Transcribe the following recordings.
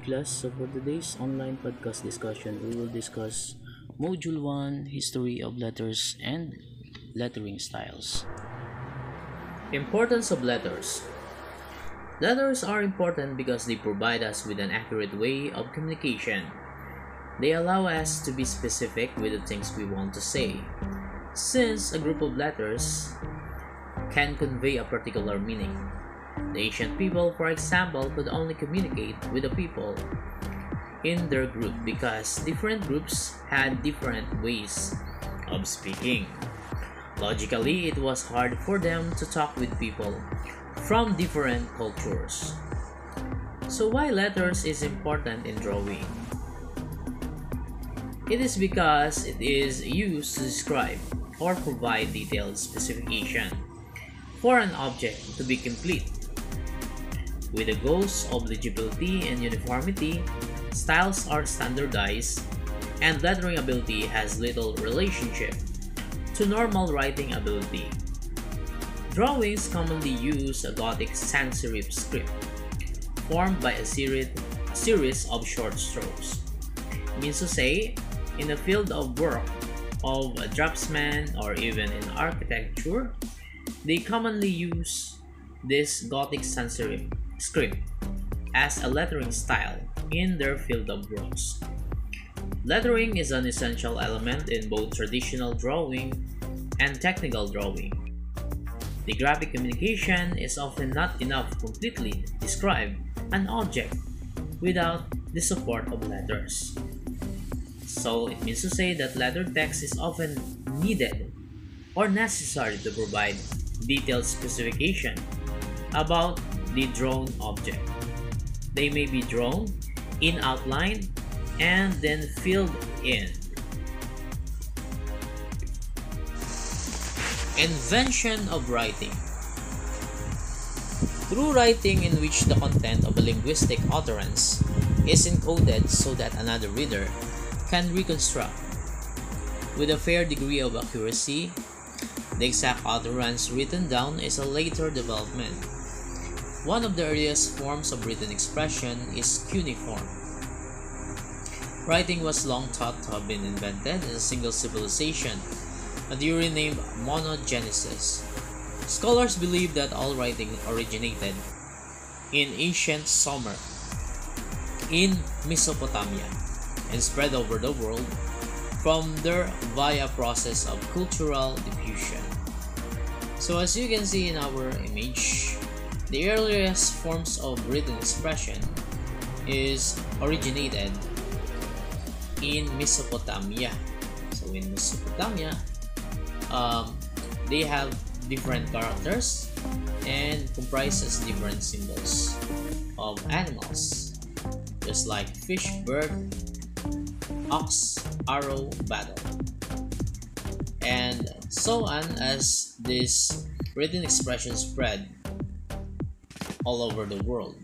class. So for today's online podcast discussion, we will discuss Module 1, History of Letters and Lettering Styles. Importance of letters. Letters are important because they provide us with an accurate way of communication. They allow us to be specific with the things we want to say, since a group of letters can convey a particular meaning. The ancient people, for example, could only communicate with the people in their group because different groups had different ways of speaking. Logically, it was hard for them to talk with people from different cultures. So why letters is important in drawing? It is because it is used to describe or provide detailed specification for an object to be complete. With the goals of legibility and uniformity, styles are standardized, and lettering ability has little relationship to normal writing ability. Drawings commonly use a Gothic sans serif script formed by a series of short strokes. Means to say, in the field of work of a draftsman or even in architecture, they commonly use this Gothic sans serif script as a lettering style in their field of works. Lettering is an essential element in both traditional drawing and technical drawing. The graphic communication is often not enough to completely describe an object without the support of letters. So it means to say that letter text is often needed or necessary to provide detailed specification about the drawn object. They may be drawn in outline and then filled in. Invention of writing. Through writing in which the content of a linguistic utterance is encoded so that another reader can reconstruct with a fair degree of accuracy, the exact utterance written down is a later development. One of the earliest forms of written expression is cuneiform. Writing was long thought to have been invented in a single civilization, a theory named monogenesis. Scholars believe that all writing originated in ancient Sumer, in Mesopotamia, and spread over the world from there via process of cultural diffusion. So as you can see in our image, the earliest forms of written expression is originated in Mesopotamia. So in Mesopotamia, they have different characters and comprises different symbols of animals, just like fish, bird, ox, arrow, battle, and so on as this written expression spread all over the world,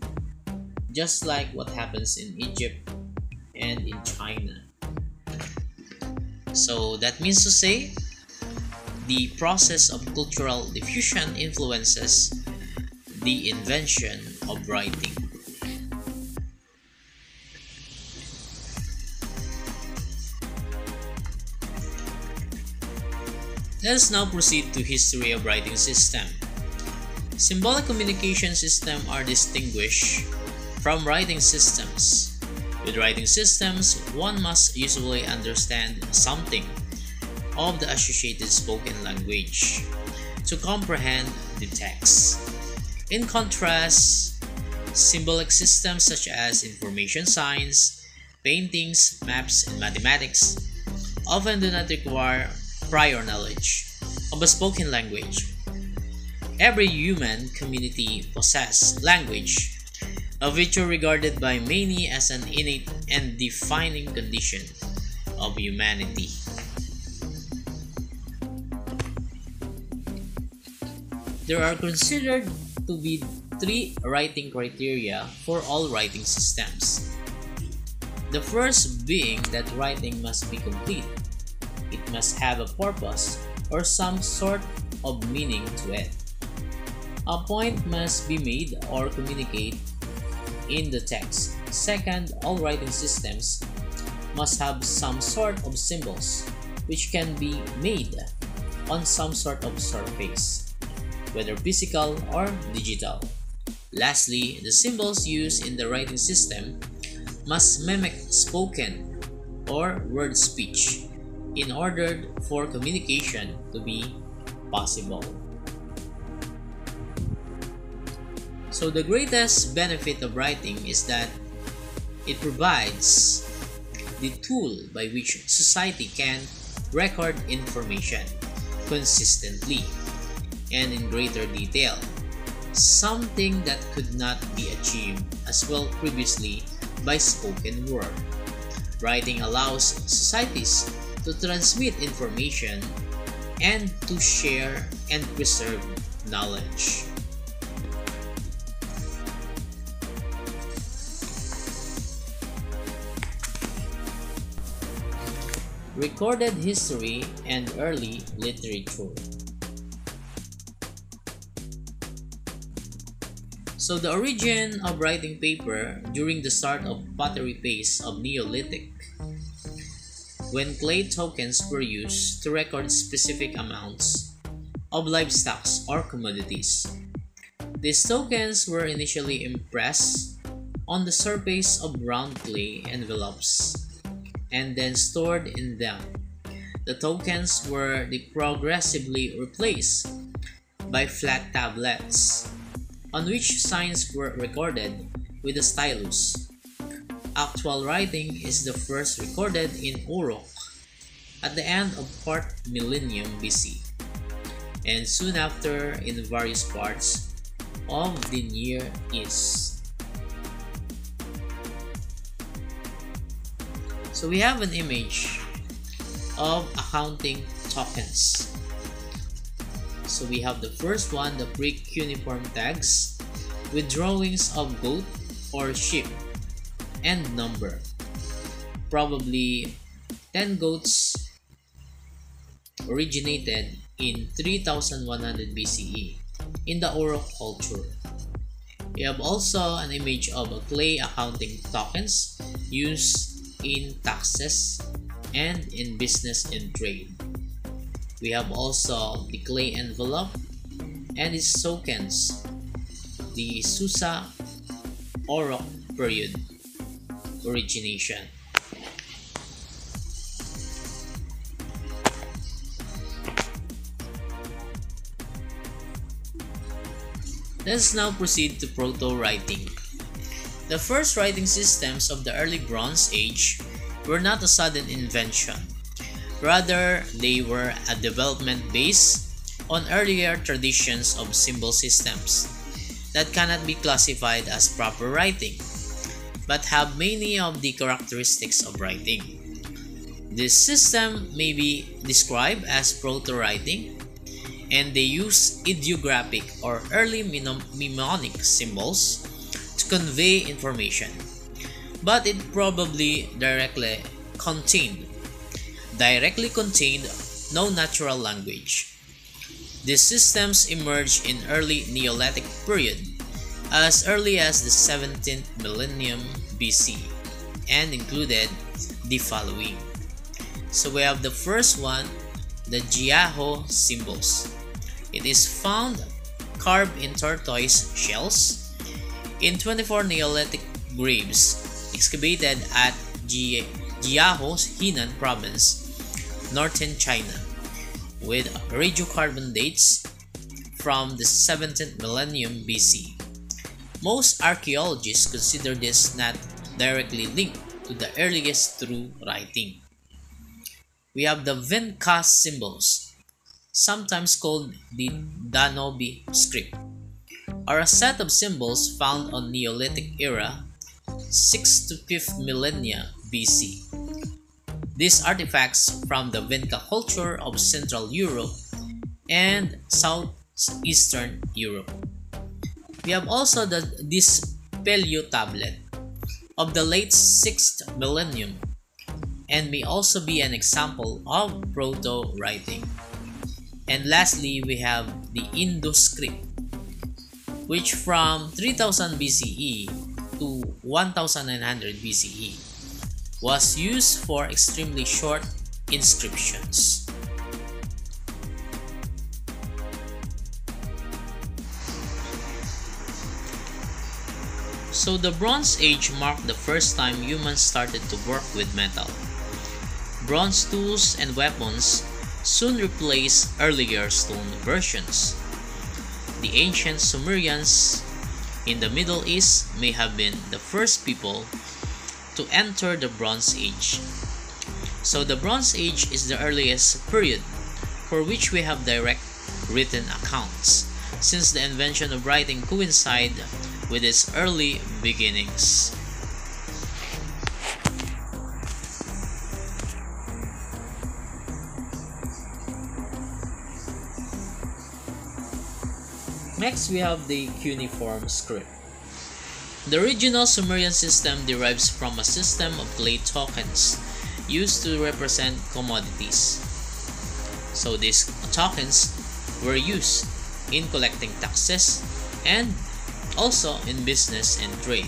just like what happens in Egypt and in China. So that means to say, the process of cultural diffusion influences the invention of writing. Let us now proceed to history of writing system. Symbolic communication systems are distinguished from writing systems. With writing systems, one must usually understand something of the associated spoken language to comprehend the text. In contrast, symbolic systems such as information science, paintings, maps, and mathematics often do not require prior knowledge of a spoken language. Every human community possesses language, a virtue regarded by many as an innate and defining condition of humanity. There are considered to be three writing criteria for all writing systems. The first being that writing must be complete. It must have a purpose or some sort of meaning to it. A point must be made or communicate in the text. Second, all writing systems must have some sort of symbols which can be made on some sort of surface, whether physical or digital. Lastly, the symbols used in the writing system must mimic spoken or word speech in order for communication to be possible. So the greatest benefit of writing is that it provides the tool by which society can record information consistently and in greater detail, something that could not be achieved as well previously by spoken word. Writing allows societies to transmit information and to share and preserve knowledge. Recorded history and early literature. So the origin of writing paper during the start of pottery phase of Neolithic, when clay tokens were used to record specific amounts of livestock or commodities. These tokens were initially impressed on the surface of round clay envelopes and then stored in them. The tokens were progressively replaced by flat tablets, on which signs were recorded with a stylus. Actual writing is the first recorded in Uruk at the end of 4th millennium BC, and soon after in various parts of the Near East. So we have an image of accounting tokens. So we have the first one, the pre-cuneiform tags with drawings of goat or sheep and number. Probably 10 goats originated in 3100 BCE in the Uruk culture. We have also an image of a clay accounting tokens used in taxes and in business and trade. We have also the clay envelope and its tokens, the Susa Uruk period origination. Let's now proceed to Protowriting. The first writing systems of the early Bronze Age were not a sudden invention. Rather, they were a development based on earlier traditions of symbol systems that cannot be classified as proper writing, but have many of the characteristics of writing. This system may be described as proto-writing, and they use ideographic or early mnemonic symbols to convey information, but it probably directly contained no natural language. These systems emerged in early Neolithic period as early as the 17th millennium BC and included the following. So we have the first one, the Jiaho symbols. It is found carved in tortoise shells in 24 Neolithic graves excavated at Jiaho's Henan province, northern China, with radiocarbon dates from the 17th millennium BC. Most archaeologists consider this not directly linked to the earliest true writing. We have the Vinca symbols, sometimes called the Danobi script, are a set of symbols found on Neolithic era 6th to 5th millennia BC. These artifacts from the Vinca culture of Central Europe and Southeastern Europe. We have also this Pelio tablet of the late 6th millennium and may also be an example of proto-writing. And lastly, we have the Indus script, which from 3000 BCE to 1900 BCE was used for extremely short inscriptions. So the Bronze Age marked the first time humans started to work with metal. Bronze tools and weapons soon replaced earlier stone versions. The ancient Sumerians in the Middle East may have been the first people to enter the Bronze Age. So the Bronze Age is the earliest period for which we have direct written accounts, since the invention of writing coincided with its early beginnings. Next, we have the cuneiform script. The original Sumerian system derives from a system of clay tokens used to represent commodities. So these tokens were used in collecting taxes and also in business and trade.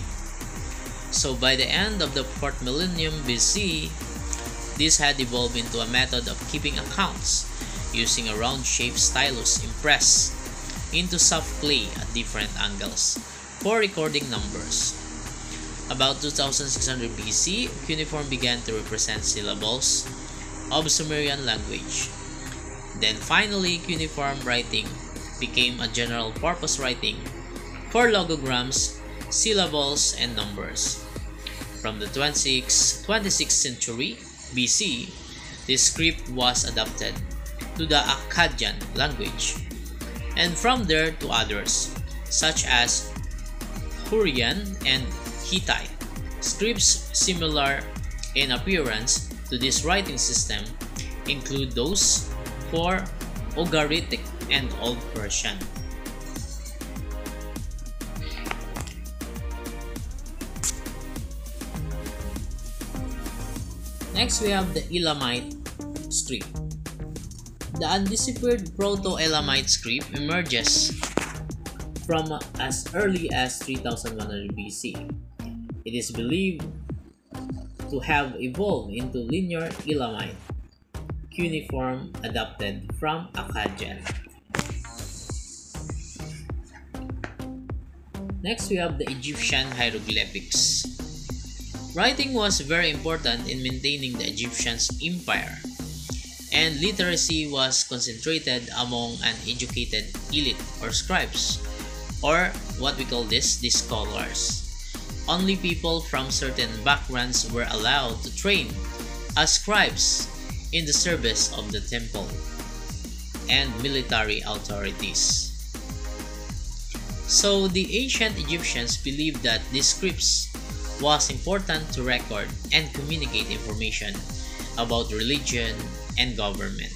So by the end of the 4th millennium BC, this had evolved into a method of keeping accounts using a round-shaped stylus impressed into soft clay at different angles for recording numbers. About 2600 BC, cuneiform began to represent syllables of Sumerian language. Then finally, cuneiform writing became a general-purpose writing for logograms, syllables, and numbers. From the 26th century BC, this script was adapted to the Akkadian language, and from there to others, such as Hurrian and Hittite. Scripts similar in appearance to this writing system include those for Ugaritic and Old Persian. Next, we have the Elamite script. The undeciphered Proto-Elamite script emerges from as early as 3100 BC. It is believed to have evolved into linear Elamite cuneiform adapted from Akkadian. Next, we have the Egyptian hieroglyphics. Writing was very important in maintaining the Egyptian empire, and literacy was concentrated among an educated elite or scribes, or what we call the scholars. Only people from certain backgrounds were allowed to train as scribes in the service of the temple and military authorities. So the ancient Egyptians believed that these scripts was important to record and communicate information about religion and government.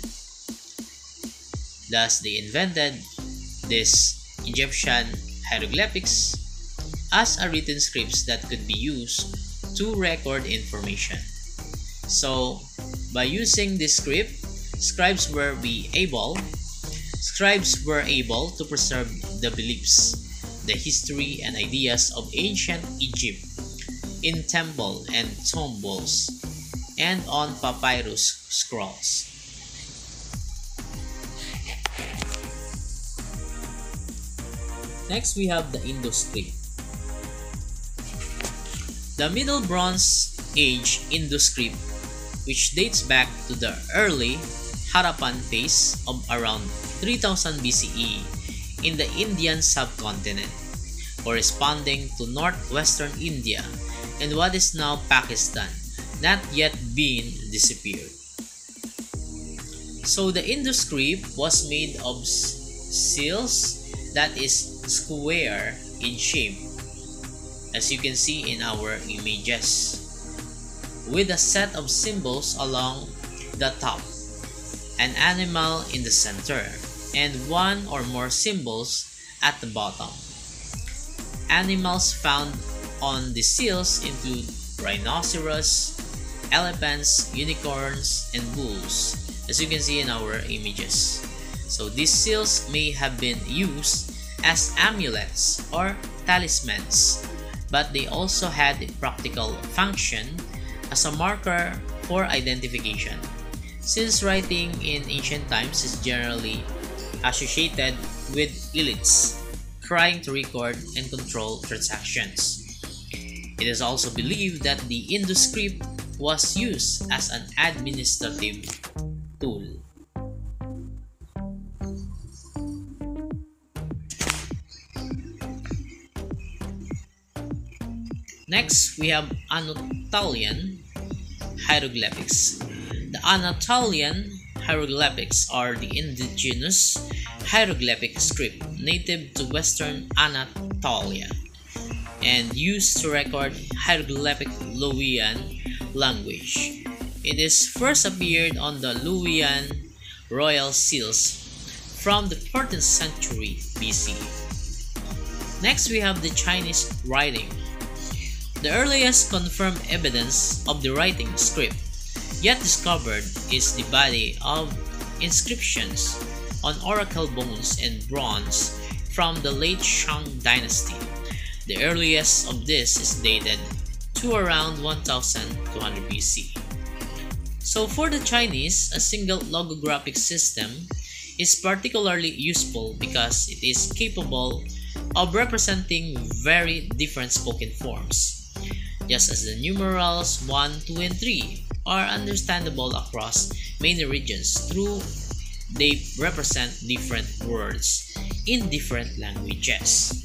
Thus, they invented this Egyptian hieroglyphics as a written scripts that could be used to record information. So, by using this script, scribes were able to preserve the beliefs, the history, and ideas of ancient Egypt in temple and tomb walls and on papyrus scrolls. Next, we have the Indus script. The Middle Bronze Age Indus script, which dates back to the early Harappan phase of around 3000 BCE in the Indian subcontinent, corresponding to northwestern India and what is now Pakistan, not yet been disappeared. So the Indus script was made of seals that is square in shape, as you can see in our images, with a set of symbols along the top, an animal in the center, and one or more symbols at the bottom. Animals found on the seals include rhinoceros, elephants, unicorns, and bulls, as you can see in our images. So these seals may have been used as amulets or talismans but they also had a practical function as a marker for identification, since writing in ancient times is generally associated with elites trying to record and control transactions. It is also believed that the Indus script was used as an administrative tool. Next, we have Anatolian hieroglyphics. The Anatolian hieroglyphics are the indigenous hieroglyphic script native to Western Anatolia and used to record hieroglyphic Luwian language. It is first appeared on the Luwian royal seals from the 14th century BC. Next, we have the Chinese writing. The earliest confirmed evidence of the writing script yet discovered is the body of inscriptions on oracle bones and bronze from the late Shang dynasty. The earliest of this is dated to around 1200 BC. So for the Chinese, a single logographic system is particularly useful because it is capable of representing very different spoken forms, just as the numerals 1, 2, and 3 are understandable across many regions through they represent different words in different languages.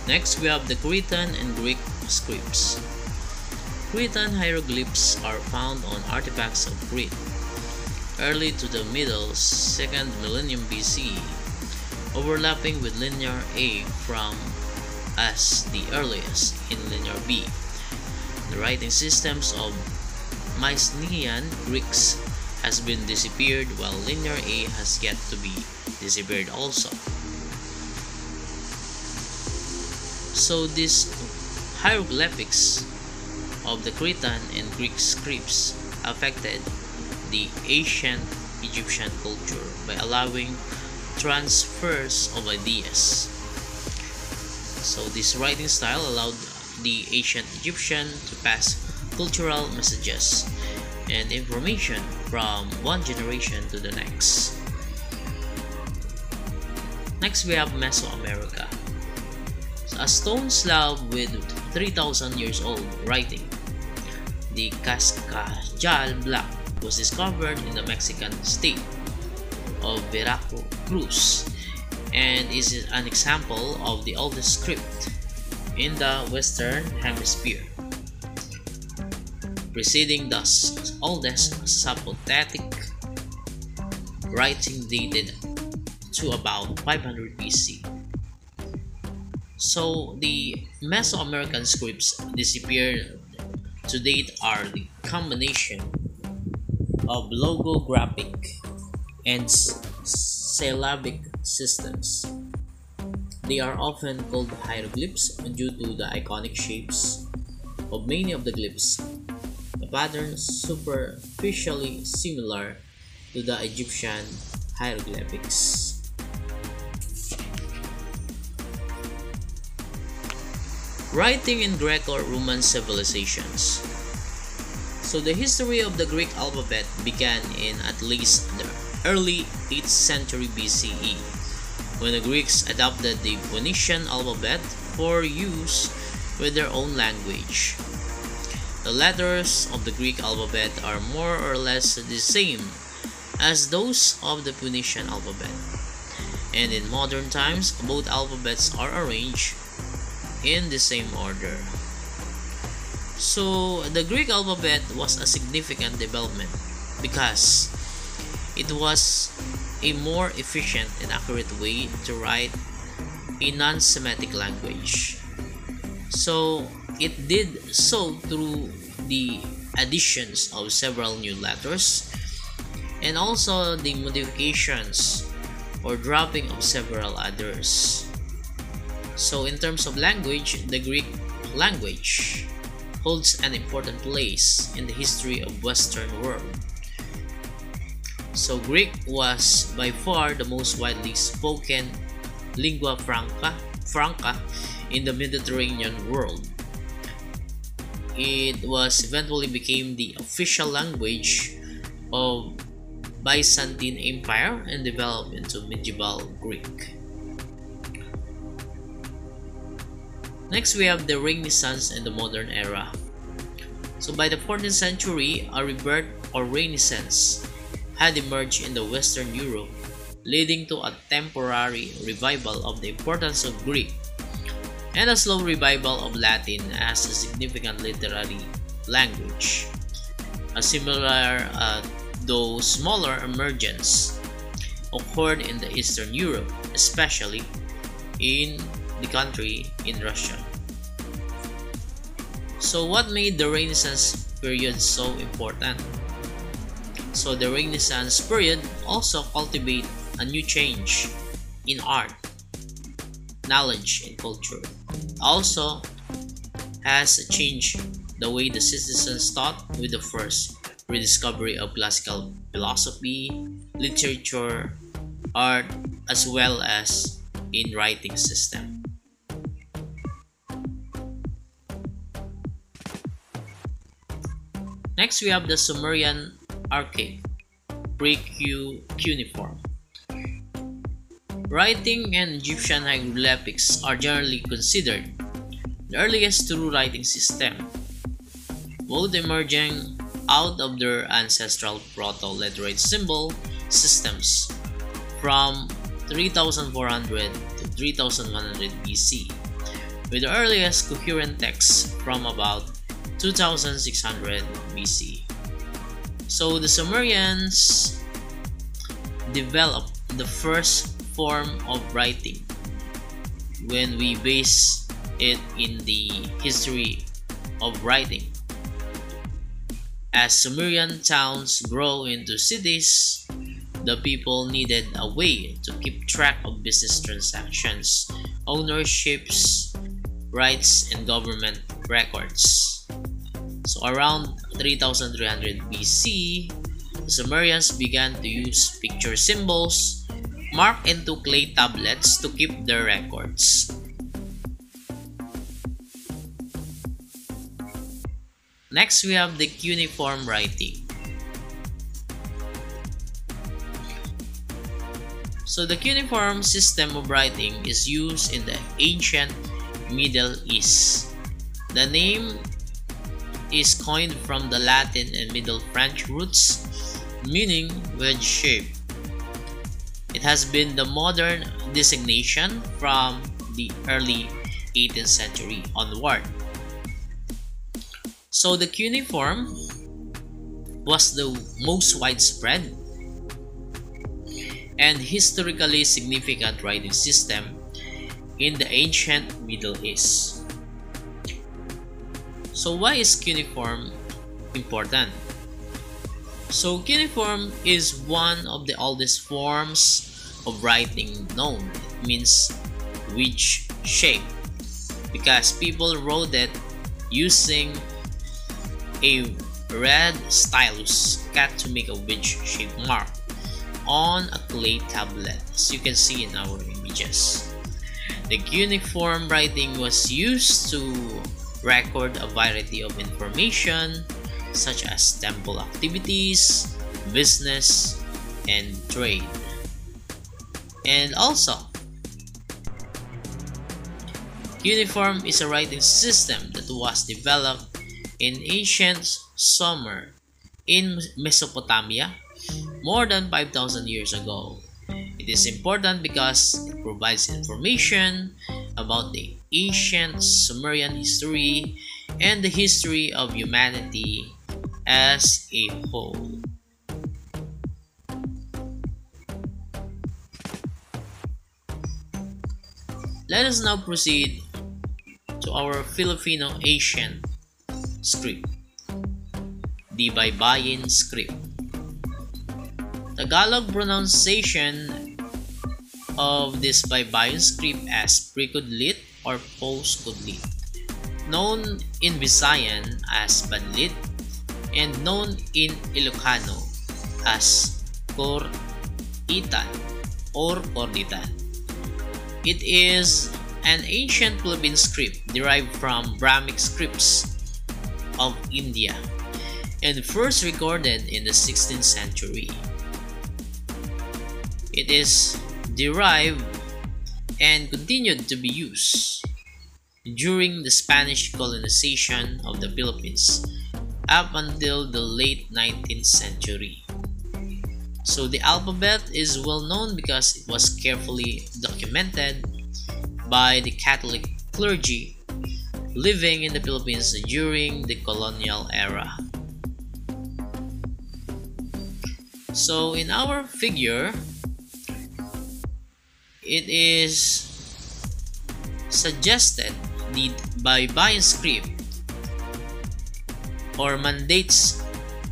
Next, we have the Cretan and Greek scripts. Cretan hieroglyphs are found on artifacts of Crete, early to the middle 2nd millennium BC, overlapping with Linear A from as the earliest in Linear B. The writing systems of Mycenaean Greeks has been disappeared, while Linear A has yet to be disappeared also. So these hieroglyphics of the Cretan and Greek scripts affected the ancient Egyptian culture by allowing transfers of ideas. So this writing style allowed the ancient Egyptian to pass cultural messages and information from one generation to the next. Next, we have Mesoamerica. A stone slab with 3,000 years old writing. The Cascajal block was discovered in the Mexican state of Veracruz and is an example of the oldest script in the Western Hemisphere, preceding the oldest Zapotec writing dated to about 500 BC. So the Mesoamerican scripts disappeared to date are the combination of logographic and syllabic systems. They are often called hieroglyphs due to the iconic shapes of many of the glyphs, the patterns superficially similar to the Egyptian hieroglyphics. Writing in Greco-Roman civilizations. So the history of the Greek alphabet began in at least the early 8th century BCE, when the Greeks adopted the Phoenician alphabet for use with their own language. The letters of the Greek alphabet are more or less the same as those of the Phoenician alphabet, and in modern times both alphabets are arranged in the same order. So the Greek alphabet was a significant development because it was a more efficient and accurate way to write a non-Semitic language. So it did so through the additions of several new letters and also the modifications or dropping of several others. So in terms of language, the Greek language holds an important place in the history of Western world. So Greek was by far the most widely spoken lingua franca in the Mediterranean world. It was eventually became the official language of Byzantine Empire and developed into medieval Greek. Next, we have the Renaissance and the modern era. So by the 14th century, a rebirth or Renaissance had emerged in the Western Europe, leading to a temporary revival of the importance of Greek and a slow revival of Latin as a significant literary language. A similar, though smaller, emergence occurred in the Eastern Europe, especially in the country in Russia. So what made the Renaissance period so important? So the Renaissance period also cultivated a new change in art, knowledge, and culture. Also has changed the way the citizens thought with the first rediscovery of classical philosophy, literature, art, as well as in writing system. Next, we have the Sumerian archaic pre-Cuneiform. Writing and Egyptian hieroglyphics are generally considered the earliest true writing system, both emerging out of their ancestral proto-literate symbol systems from 3400 to 3100 BC, with the earliest coherent texts from about 2600 BC. So the Sumerians developed the first form of writing when we base it in the history of writing. As Sumerian towns grow into cities, the people needed a way to keep track of business transactions, ownerships, rights, and government records. So around 3300 BC, the Sumerians began to use picture symbols marked into clay tablets to keep their records. Next, we have the cuneiform writing. So the cuneiform system of writing is used in the ancient Middle East. The name is coined from the Latin and Middle French roots, meaning wedge shape. It has been the modern designation from the early 18th century onward. So the cuneiform was the most widespread and historically significant writing system in the ancient Middle East. So why is cuneiform important? So cuneiform is one of the oldest forms of writing known. It means wedge shape because people wrote it using a red stylus cut to make a wedge shaped mark on a clay tablet, as you can see in our images. The cuneiform writing was used to record a variety of information such as temple activities, business, and trade. And also, cuneiform is a writing system that was developed in ancient Sumer in Mesopotamia more than 5,000 years ago. It is important because it provides information about the ancient Sumerian history and the history of humanity as a whole. Let us now proceed to our Filipino ancient script, the Baybayin script. Tagalog pronunciation of this Baybayin script as pre-Kudlit or post-Kudlit. known in Visayan as Banlit and known in Ilocano as Coritan or Corditan. It is an ancient Philippine script derived from Brahmic scripts of India and first recorded in the 16th century. It is derived and continued to be used during the Spanish colonization of the Philippines up until the late 19th century. So the alphabet is well known because it was carefully documented by the Catholic clergy living in the Philippines during the colonial era. So in our figure, it is suggested the Baybayin script or mandates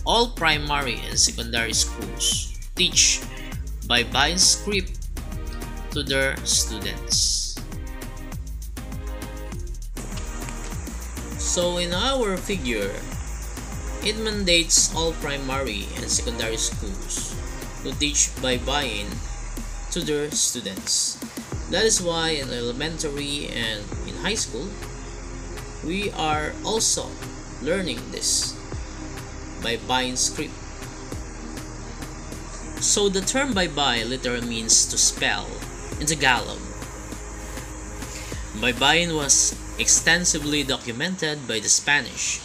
all primary and secondary schools teach Baybayin script to their students. So in our figure, it mandates all primary and secondary schools to teach Baybayin to their students. That is why in elementary and in high school, we are also learning this Baybayin script. So the term Baybay literally means to spell in Tagalog. Baybayin was extensively documented by the Spanish.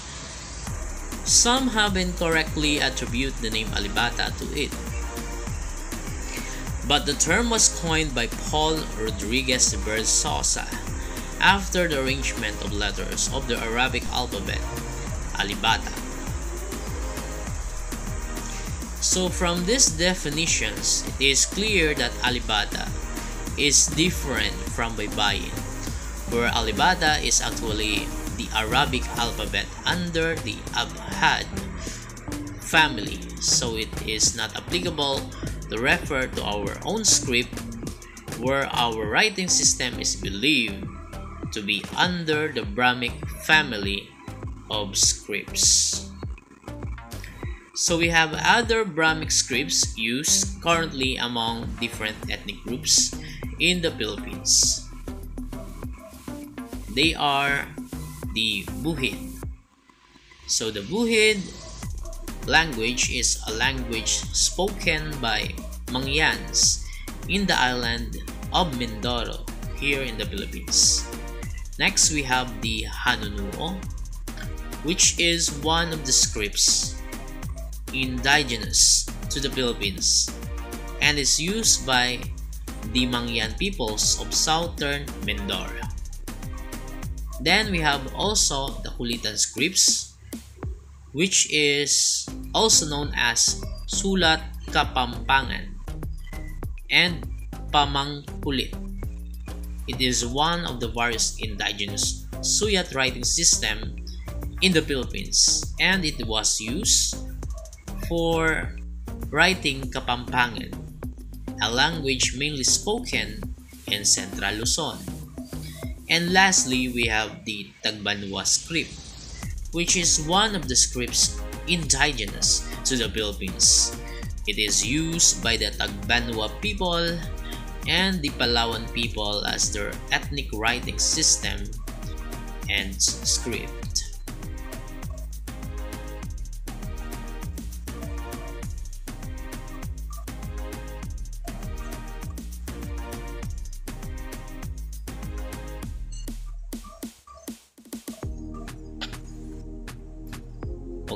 Some have incorrectly attributed the name Alibata to it, but the term was coined by Paul Rodriguez de Berzosa after the arrangement of letters of the Arabic alphabet, Alibata. So from these definitions, it is clear that Alibata is different from Baybayin, where Alibata is actually the Arabic alphabet under the Abjad family, so it is not applicable to refer to our own script where our writing system is believed to be under the Brahmic family of scripts. So we have other Brahmic scripts used currently among different ethnic groups in the Philippines. They are the Buhid. So the Buhid language is a language spoken by Mangyans in the island of Mindoro here in the Philippines. Next we have the Hanunuo, which is one of the scripts indigenous to the Philippines and is used by the Mangyan peoples of southern Mindoro. Then we have also the Kulitan scripts, which is also known as Sulat Kapampangan and Pamangkulit. It is one of the various indigenous Suyat writing system in the Philippines, and it was used for writing Kapampangan, a language mainly spoken in Central Luzon. And lastly, we have the Tagbanwa script, which is one of the scripts indigenous to the Philippines. It is used by the Tagbanwa people and the Palawan people as their ethnic writing system and script.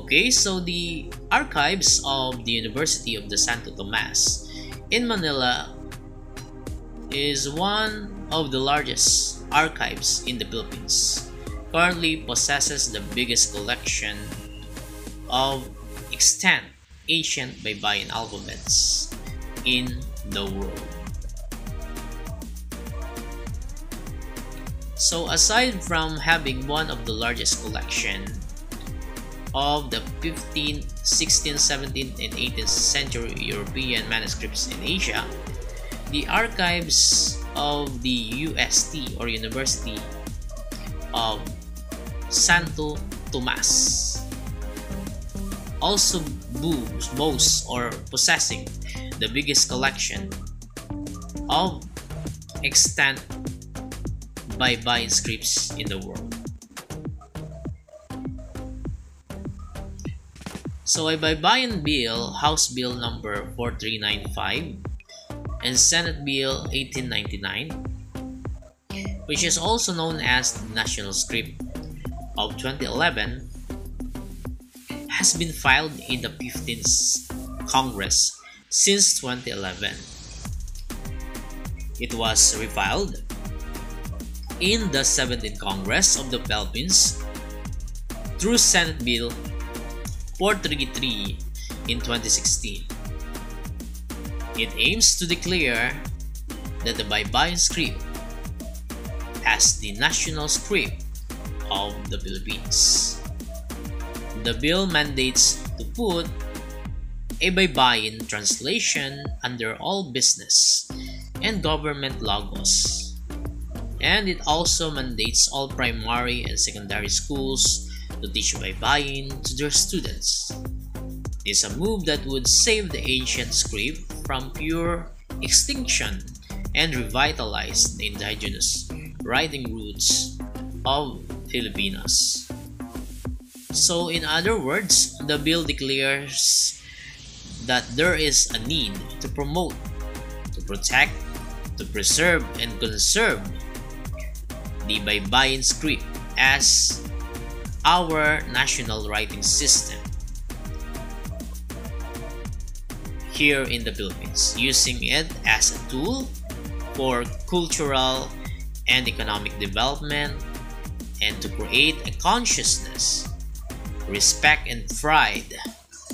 Okay, so the archives of the University of the Santo Tomas in Manila is one of the largest archives in the Philippines. Currently possesses the biggest collection of extant ancient Baybayin alphabets in the world. So aside from having one of the largest collection of the 15th, 16th, 17th, and 18th century European manuscripts in Asia, the archives of the UST or University of Santo Tomas, also boasts or possessing the biggest collection of extant Baybayin scripts in the world. So a Baybayin Bill, House Bill number 4395 and Senate Bill 1899, which is also known as the National Script of 2011, has been filed in the 15th Congress since 2011. It was refiled in the 17th Congress of the Philippines through Senate Bill 433 in 2016. It aims to declare that the Baybayin script as the national script of the Philippines. The bill mandates to put a Baybayin translation under all business and government logos, and it also mandates all primary and secondary schools to teach Baybayin to their students. It is a move that would save the ancient script from pure extinction and revitalize the indigenous writing roots of Filipinos. So in other words, the bill declares that there is a need to promote, to protect, to preserve, and conserve the Baybayin script as our national writing system here in the Philippines, using it as a tool for cultural and economic development, and to create a consciousness, respect, and pride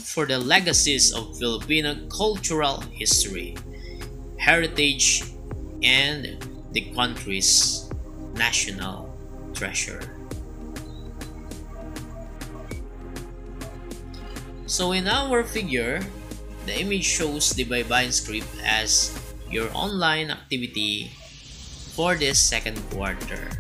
for the legacies of Filipino cultural history, heritage, and the country's national treasure. So in our figure, the image shows the Baybayin script as your online activity for this second quarter.